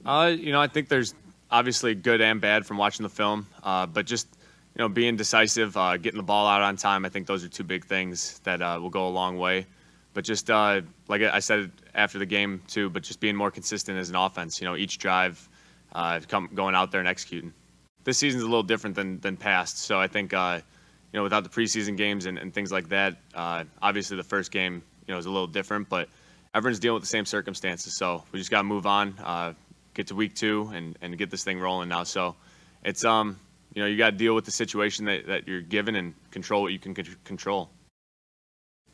I think there's obviously good and bad from watching the film, but just being decisive, getting the ball out on time. I think those are two big things that will go a long way. But just like I said after the game too, but just being more consistent as an offense. Each drive, going out there and executing. This season's a little different than past, so I think without the preseason games and things like that, obviously the first game is a little different, but everyone's dealing with the same circumstances. So we just got to move on, get to week 2, and get this thing rolling now. So it's you got to deal with the situation that you're given and control what you can control.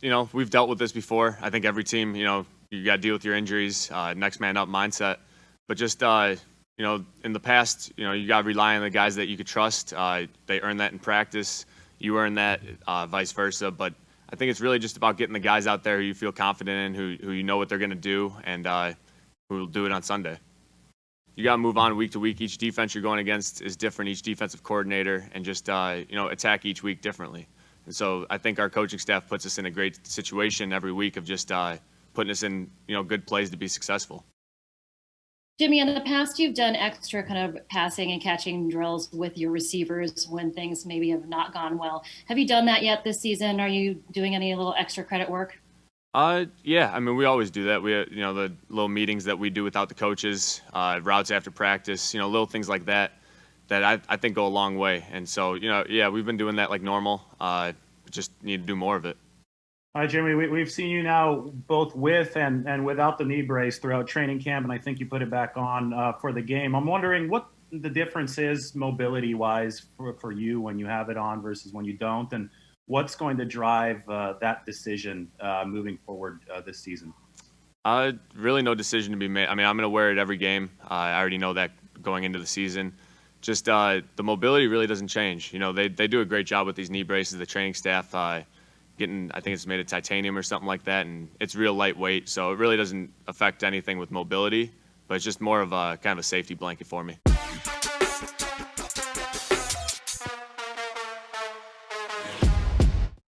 We've dealt with this before. I think every team, you got to deal with your injuries, next man up mindset. But just, in the past, you got to rely on the guys that you could trust. They earn that in practice. You earn that, vice versa. But I think it's really just about getting the guys out there who you feel confident in, who you know what they're going to do, and who will do it on Sunday. You got to move on week to week. Each defense you're going against is different, each defensive coordinator, and just, attack each week differently. And so I think our coaching staff puts us in a great situation every week of just putting us in, good plays to be successful. Jimmy, in the past, you've done extra kind of passing and catching drills with your receivers when things maybe have not gone well. Have you done that yet this season? Are you doing any little extra credit work? Yeah. I mean, we always do that. We, the little meetings that we do without the coaches, routes after practice, little things like that I think go a long way. And so, yeah, we've been doing that like normal. Just need to do more of it. All right, Jimmy, we've seen you now both with and without the knee brace throughout training camp, and I think you put it back on for the game. I'm wondering what the difference is mobility-wise for you when you have it on versus when you don't, and what's going to drive that decision moving forward this season? Really no decision to be made. I mean, I'm going to wear it every game. I already know that going into the season. Just the mobility really doesn't change. They do a great job with these knee braces, the training staff. I think it's made of titanium or something like that, and it's real lightweight, so it really doesn't affect anything with mobility, but it's just more of a kind of a safety blanket for me.